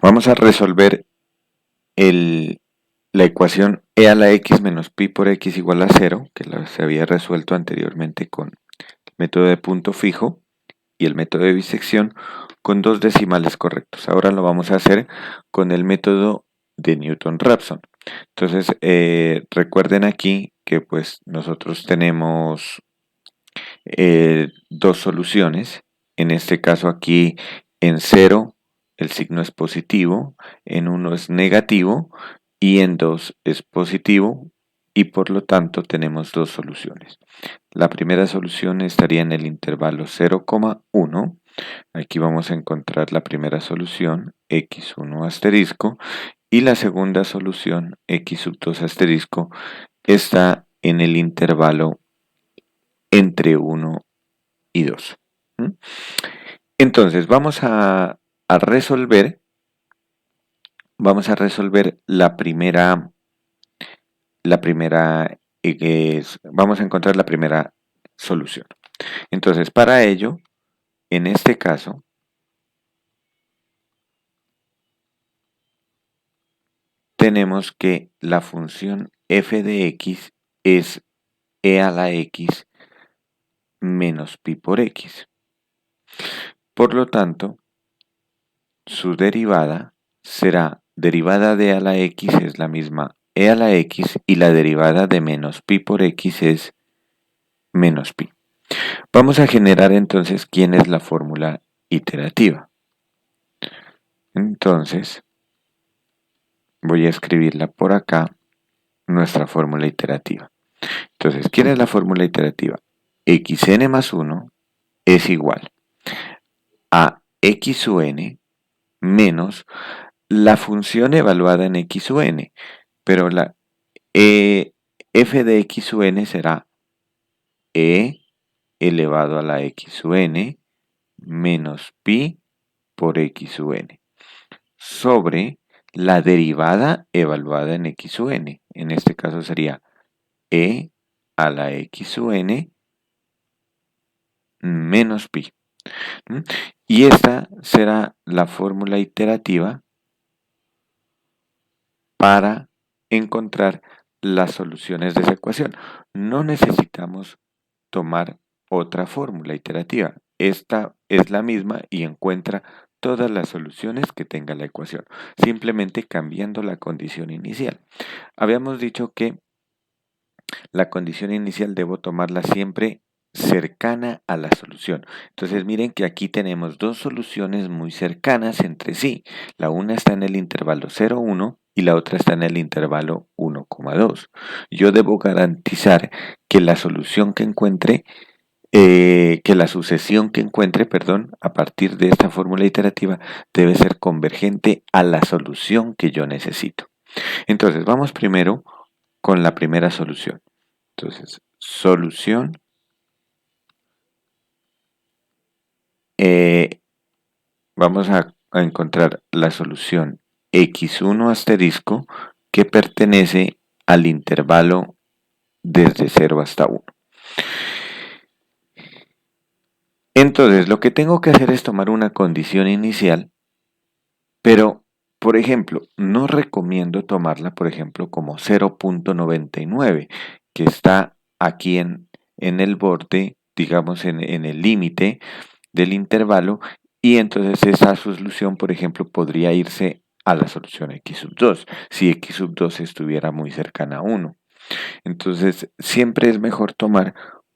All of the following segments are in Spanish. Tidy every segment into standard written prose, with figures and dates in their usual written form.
Vamos a resolver la ecuación e a la x menos pi por x igual a 0, que se había resuelto anteriormente con el método de punto fijo y el método de bisección con dos decimales correctos. Ahora lo vamos a hacer con el método de Newton-Raphson. Entonces, recuerden aquí que pues nosotros tenemos dos soluciones. En este caso aquí en 0 el signo es positivo, en 1 es negativo y en 2 es positivo y por lo tanto tenemos dos soluciones. La primera solución estaría en el intervalo 0,1. Aquí vamos a encontrar la primera solución, x1 asterisco, y la segunda solución, x sub 2 asterisco, está en el intervalo entre 1 y 2. ¿Mm? Entonces, vamos a resolver vamos a encontrar la primera solución. Entonces, para ello, en este caso, tenemos que la función f de x es e a la x menos pi por x. Por lo tanto, su derivada será derivada de a la x es la misma e a la x y la derivada de menos pi por x es menos pi. Vamos a generar entonces quién es la fórmula iterativa. Entonces, voy a escribirla por acá, nuestra fórmula iterativa. Entonces, ¿quién es la fórmula iterativa? Xn más 1 es igual a x sub n menos la función evaluada en x sub n, pero la f de x sub n será e elevado a la x sub n menos pi por x sub n sobre la derivada evaluada en x sub n. En este caso sería e a la x sub n menos pi. ¿Mm? Y esta será la fórmula iterativa para encontrar las soluciones de esa ecuación. No necesitamos tomar otra fórmula iterativa. Esta es la misma y encuentra todas las soluciones que tenga la ecuación, simplemente cambiando la condición inicial. Habíamos dicho que la condición inicial debo tomarla siempre cercana a la solución. Entonces miren que aquí tenemos dos soluciones muy cercanas entre sí. La una está en el intervalo 0,1 y la otra está en el intervalo 1,2. Yo debo garantizar que la solución que encuentre, que la sucesión que encuentre, perdón, a partir de esta fórmula iterativa debe ser convergente a la solución que yo necesito. Entonces vamos primero con la primera solución. Entonces, solución, eh, vamos a encontrar la solución x1 asterisco que pertenece al intervalo desde 0 hasta 1. Entonces, lo que tengo que hacer es tomar una condición inicial, pero, por ejemplo, no recomiendo tomarla, por ejemplo, como 0,99, que está aquí en el borde, digamos, en el límite del intervalo, y entonces esa solución, por ejemplo, podría irse a la solución x sub 2, si x sub 2 estuviera muy cercana a 1. Entonces, siempre es mejor tomar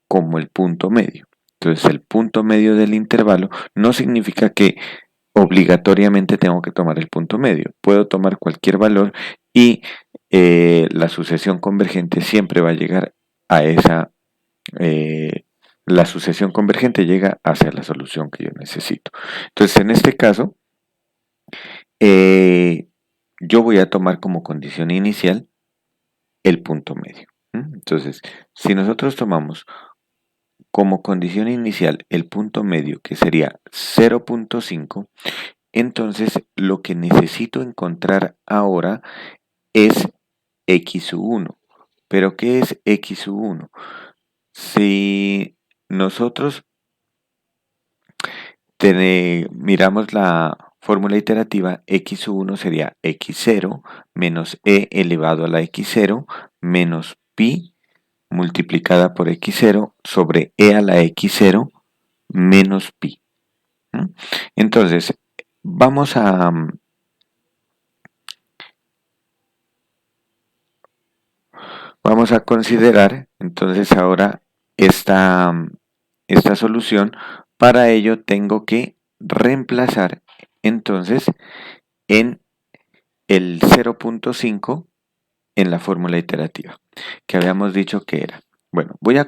como el punto medio. Entonces, el punto medio del intervalo no significa que obligatoriamente tengo que tomar el punto medio. Puedo tomar cualquier valor y la sucesión convergente siempre va a llegar a esa la sucesión convergente llega hacia la solución que yo necesito. Entonces, en este caso, eh, yo voy a tomar como condición inicial el punto medio. Entonces, si nosotros tomamos como condición inicial el punto medio, que sería 0,5, entonces lo que necesito encontrar ahora es x sub 1. ¿Pero qué es x sub 1? Si nosotros miramos fórmula iterativa, x1 sería x0 menos e elevado a la x0 menos pi multiplicada por x0 sobre e a la x0 menos pi. Entonces, vamos a, vamos a considerar entonces ahora esta solución. Para ello tengo que reemplazar entonces en el 0.5 en la fórmula iterativa que habíamos dicho que era. Bueno, voy a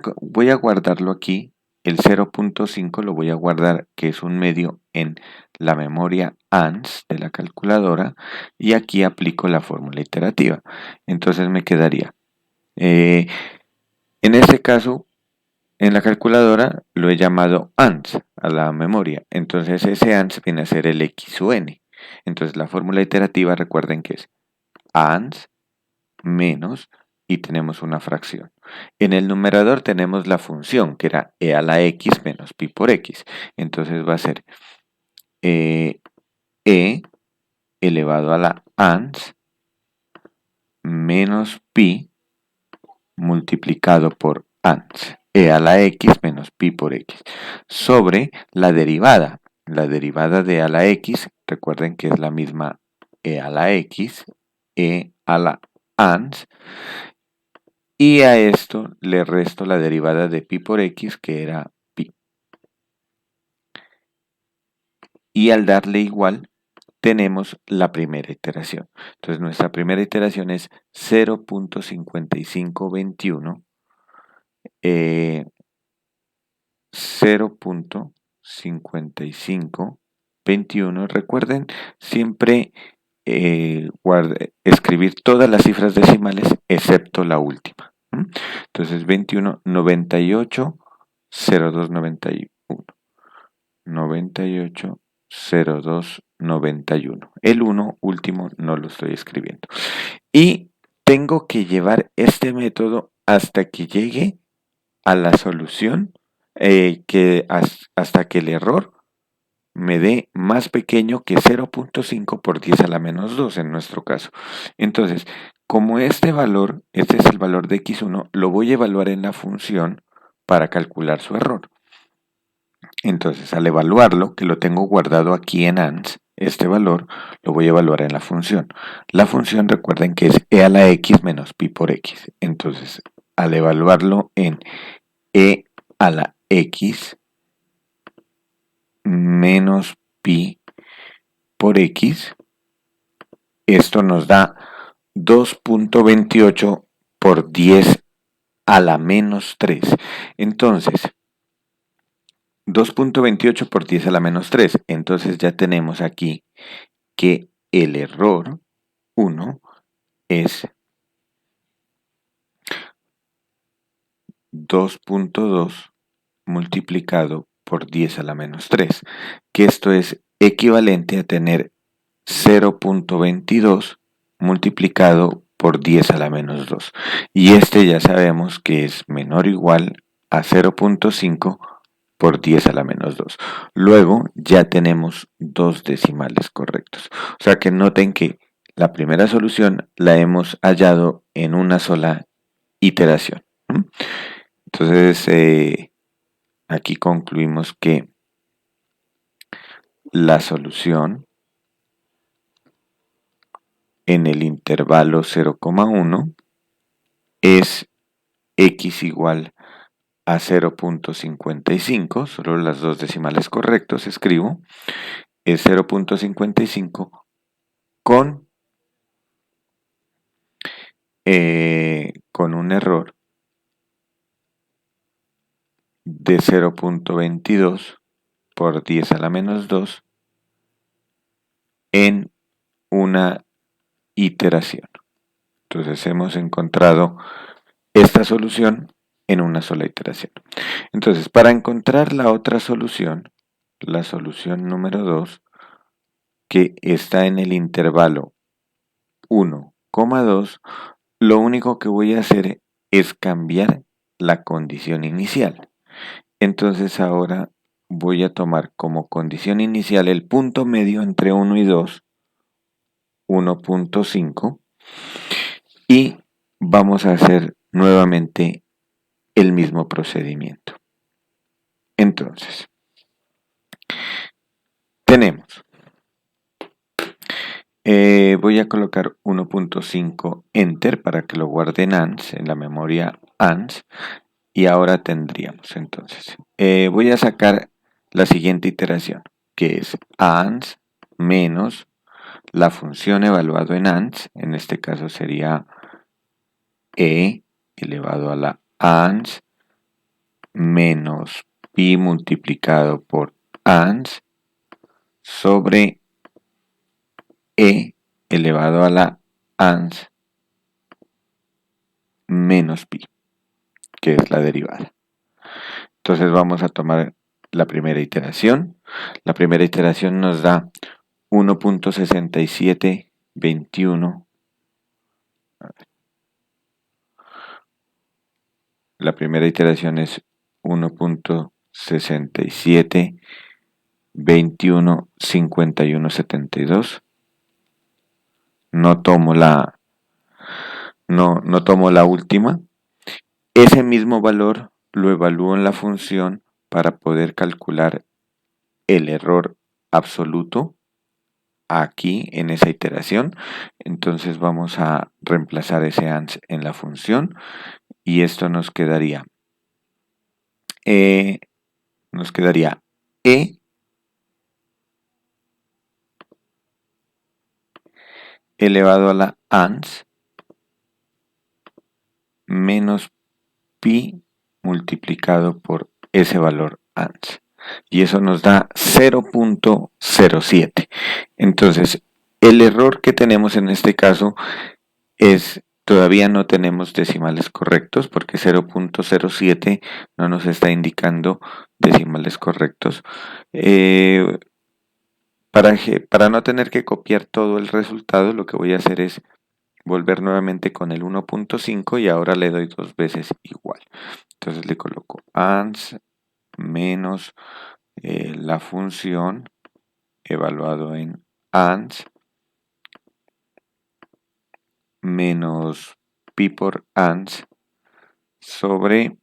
guardarlo aquí. El 0.5 lo voy a guardar, que es un medio, en la memoria ANS de la calculadora, y aquí aplico la fórmula iterativa. Entonces me quedaría, en este caso, en la calculadora lo he llamado ANS a la memoria. Entonces ese ANS viene a ser el X o N. Entonces la fórmula iterativa, recuerden que es ANS menos, y tenemos una fracción. En el numerador tenemos la función, que era e a la x menos pi por x. Entonces va a ser e elevado a la ans menos pi multiplicado por ans. E a la x menos pi por x. Sobre la derivada. La derivada de a la x, recuerden que es la misma e a la x, e a la ans, y a esto le resto la derivada de pi por x, que era pi. Y al darle igual, tenemos la primera iteración. Entonces nuestra primera iteración es 0.5521. 0.5521. Recuerden siempre escribir todas las cifras decimales excepto la última. Entonces 21, 98, 02, 91. 98, 02, 91. El 1 último no lo estoy escribiendo. Y tengo que llevar este método hasta que llegue a la solución, hasta que el error me dé más pequeño que 0.5 por 10 a la menos 2 en nuestro caso. Entonces, como este es el valor de x1, lo voy a evaluar en la función para calcular su error. Entonces, al evaluarlo, que lo tengo guardado aquí en ANS, este valor lo voy a evaluar en la función. La función, recuerden que es e a la x menos pi por x. Entonces, al evaluarlo en e a la x menos pi por x, esto nos da 2.28 por 10 a la menos 3. Entonces, 2.28 por 10 a la menos 3. Entonces ya tenemos aquí que el error 1 es 2.2 multiplicado por 10 a la menos 3, que esto es equivalente a tener 0.22 multiplicado por 10 a la menos 2. Y este ya sabemos que es menor o igual a 0.5 por 10 a la menos 2. Luego ya tenemos dos decimales correctos. O sea que noten que la primera solución la hemos hallado en una sola iteración. Entonces, aquí concluimos que la solución en el intervalo 0,1 es x igual a 0.55, solo las dos decimales correctos escribo, es 0.55 con un error de 0.22 por 10 a la menos 2 en una iteración. Entonces hemos encontrado esta solución en una sola iteración. Entonces, para encontrar la otra solución, la solución número 2, que está en el intervalo 1,2, lo único que voy a hacer es cambiar la condición inicial. Entonces ahora voy a tomar como condición inicial el punto medio entre 1 y 2, 1.5, y vamos a hacer nuevamente el mismo procedimiento. Entonces, tenemos, voy a colocar 1.5 enter para que lo guarde en ANS, en la memoria ANS, y ahora tendríamos entonces, voy a sacar la siguiente iteración, que es ANS menos la función evaluado en ANS, en este caso sería E elevado a la ANS menos pi multiplicado por ANS sobre E elevado a la ANS menos pi, que es la derivada. Entonces vamos a tomar la primera iteración. La primera iteración nos da 1.6721. La primera iteración es 1.67215172. No tomo no tomo la última. Ese mismo valor lo evalúo en la función para poder calcular el error absoluto aquí en esa iteración. Entonces vamos a reemplazar ese ANS en la función y esto nos quedaría E elevado a la ANS menos pi multiplicado por ese valor ANS. Y eso nos da 0.07. Entonces, el error que tenemos en este caso es, todavía no tenemos decimales correctos porque 0.07 no nos está indicando decimales correctos. Para no tener que copiar todo el resultado, lo que voy a hacer es volver nuevamente con el 1.5 y ahora le doy dos veces igual. Entonces le coloco ANS menos la función evaluado en ANS menos pi por ANS sobre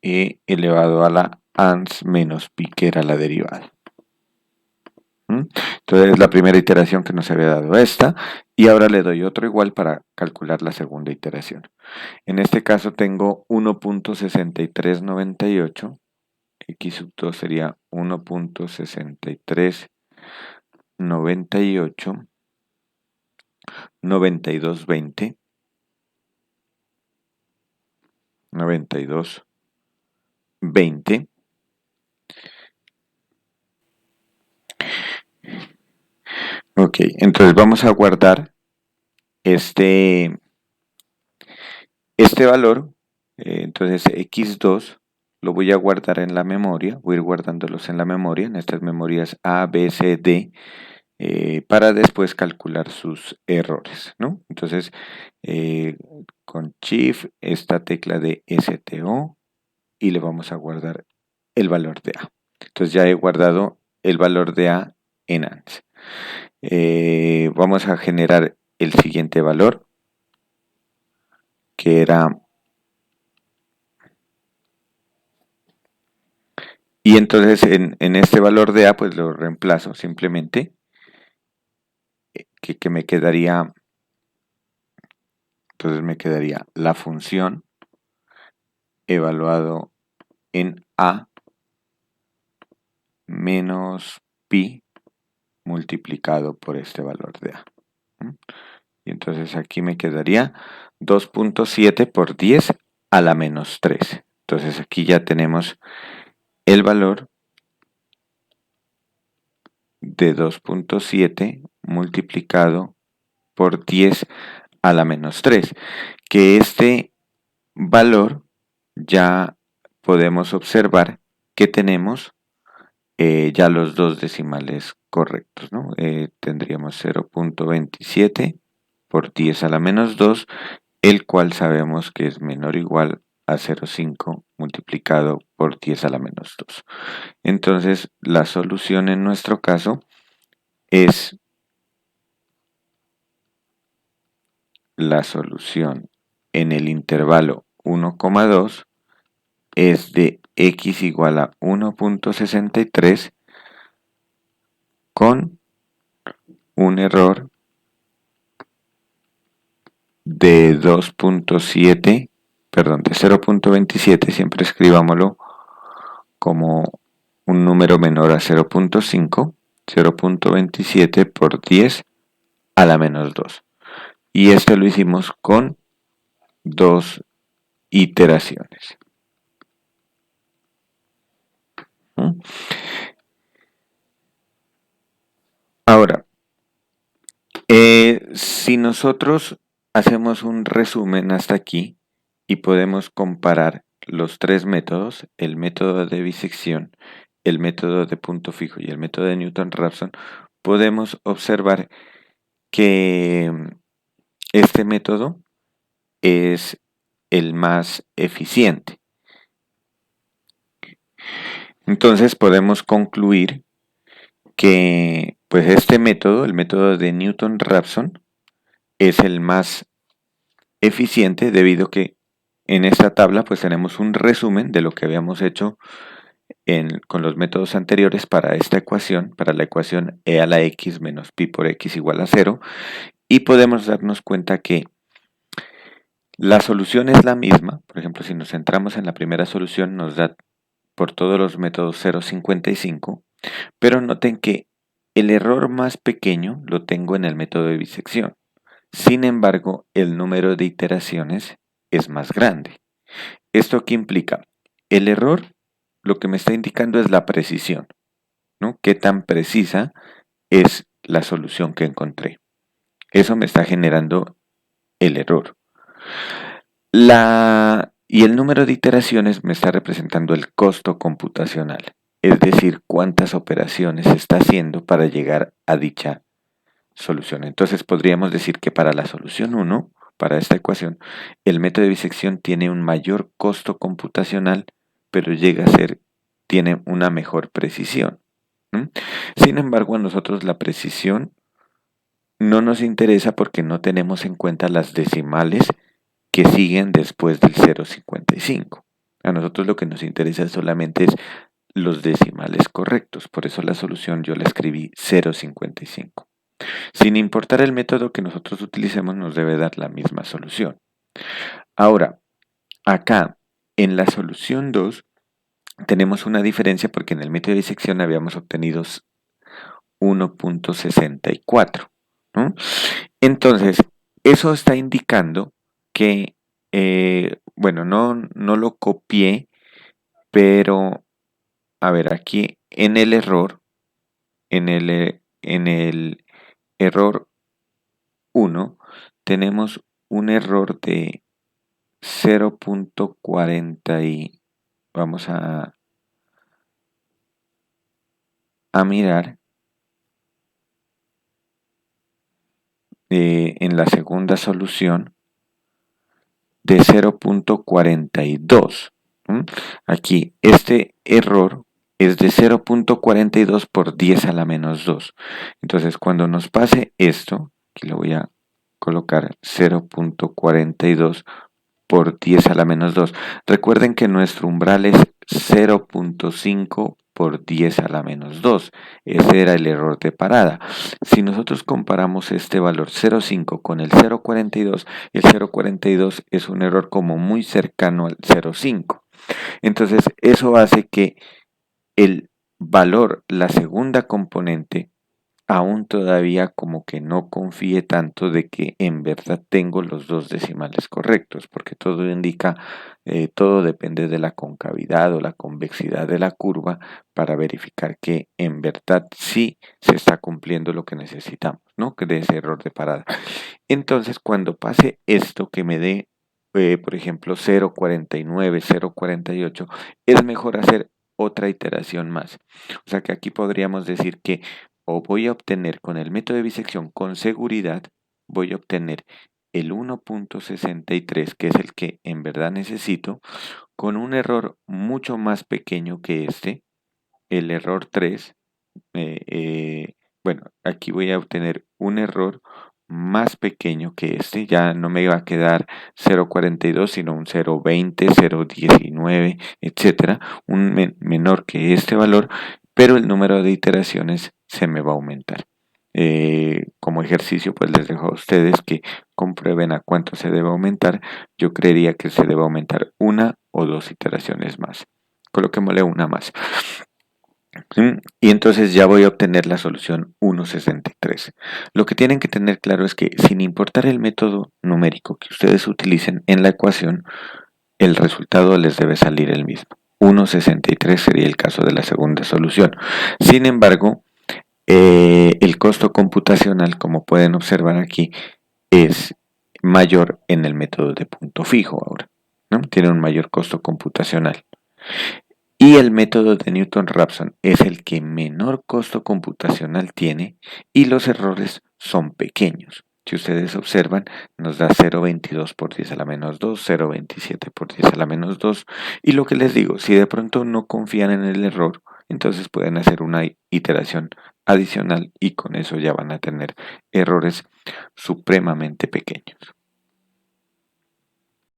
E elevado a la ANS menos pi, que era la derivada. Entonces es la primera iteración que nos había dado esta, y ahora le doy otro igual para calcular la segunda iteración. En este caso tengo 1.6398, x sub 2 sería 1.6398, 9220, 9220. Ok, entonces vamos a guardar este valor. Entonces x2 lo voy a guardar en la memoria, voy a ir guardándolos en la memoria, en estas memorias A, B, C, D, para después calcular sus errores, ¿no? Entonces, con Shift, esta tecla de STO, y le vamos a guardar el valor de A. Entonces ya he guardado el valor de A en ANS. Vamos a generar el siguiente valor, que era... Y entonces en este valor de A pues lo reemplazo simplemente, que me quedaría, entonces me quedaría la función evaluado en A menos pi multiplicado por este valor de A. Y entonces aquí me quedaría 2.7 por 10 a la menos 3. Entonces aquí ya tenemos el valor de 2.7 multiplicado por 10 a la menos 3, que este valor ya podemos observar que tenemos ya los dos decimales correctos, ¿no? Tendríamos 0.27 por 10 a la menos 2, el cual sabemos que es menor o igual a 0,5 multiplicado por 10 a la menos 2. Entonces, la solución en nuestro caso es la solución en el intervalo 1,2 es de x igual a 1,63 con un error de 2,7, perdón, de 0,27, siempre escribámoslo como un número menor a 0,5, 0,27 por 10 a la menos 2. Y esto lo hicimos con dos iteraciones. ¿Mm? Ahora, si nosotros hacemos un resumen hasta aquí y podemos comparar los tres métodos, el método de bisección, el método de punto fijo y el método de Newton-Raphson, podemos observar que este método es el más eficiente. Entonces podemos concluir que pues este método, el método de Newton-Raphson, es el más eficiente debido a que en esta tabla pues tenemos un resumen de lo que habíamos hecho con los métodos anteriores para esta ecuación, para la ecuación e a la x menos pi por x igual a 0, y podemos darnos cuenta que la solución es la misma. Por ejemplo, si nos centramos en la primera solución nos da por todos los métodos 0,55, pero noten que el error más pequeño lo tengo en el método de bisección. Sin embargo, el número de iteraciones es más grande. ¿Esto qué implica? El error lo que me está indicando es la precisión, ¿no? ¿Qué tan precisa es la solución que encontré? Eso me está generando el error. Y el número de iteraciones me está representando el costo computacional, es decir, cuántas operaciones se está haciendo para llegar a dicha solución. Entonces podríamos decir que para la solución 1, para esta ecuación, el método de bisección tiene un mayor costo computacional, pero tiene una mejor precisión. Sin embargo, a nosotros la precisión no nos interesa porque no tenemos en cuenta las decimales que siguen después del 0,55. A nosotros lo que nos interesa solamente es los decimales correctos, por eso la solución yo la escribí 0,55. Sin importar el método que nosotros utilicemos, nos debe dar la misma solución. Ahora, acá, en la solución 2, tenemos una diferencia porque en el método de disección habíamos obtenido 1,64. ¿No? Entonces, eso está indicando que, bueno, no lo copié, pero, a ver, aquí en el error, en el error 1, tenemos un error de 0,40 y vamos a mirar en la segunda solución de 0,42. Aquí este error es de 0,42 por 10 a la menos 2. Entonces cuando nos pase esto, aquí le voy a colocar 0,42 por 10 a la menos 2. Recuerden que nuestro umbral es 0,5 por 10 a la menos 2. Ese era el error de parada. Si nosotros comparamos este valor 0,5 con el 0,42, el 0,42 es un error como muy cercano al 0,5. Entonces eso hace que el valor, la segunda componente, aún todavía como que no confíe tanto de que en verdad tengo los dos decimales correctos, porque todo indica, todo depende de la concavidad o la convexidad de la curva para verificar que en verdad sí se está cumpliendo lo que necesitamos, ¿no? Que de ese error de parada. Entonces, cuando pase esto que me dé, por ejemplo, 0,49, 0,48, es mejor hacer otra iteración más. O sea que aquí podríamos decir que o voy a obtener con el método de bisección con seguridad, voy a obtener el 1.63, que es el que en verdad necesito, con un error mucho más pequeño que este, el error 3. eh, eh, bueno, aquí voy a obtener un error más pequeño que este, ya no me va a quedar 0.42, sino un 0.20, 0.19, etcétera, menor que este valor, pero el número de iteraciones se me va a aumentar. Como ejercicio, pues les dejo a ustedes que comprueben a cuánto se debe aumentar. Yo creería que se debe aumentar una o dos iteraciones más. Coloquémosle una más. Y entonces ya voy a obtener la solución 1.63. Lo que tienen que tener claro es que sin importar el método numérico que ustedes utilicen en la ecuación, el resultado les debe salir el mismo. 1.63 sería el caso de la segunda solución. Sin embargo, el costo computacional, como pueden observar aquí, es mayor en el método de punto fijo ahora, ¿no? Tiene un mayor costo computacional. Y el método de Newton-Raphson es el que menor costo computacional tiene y los errores son pequeños. Si ustedes observan, nos da 0.22 por 10 a la menos 2, 0.27 por 10 a la menos 2. Y lo que les digo, si de pronto no confían en el error, entonces pueden hacer una iteración adicional y con eso ya van a tener errores supremamente pequeños.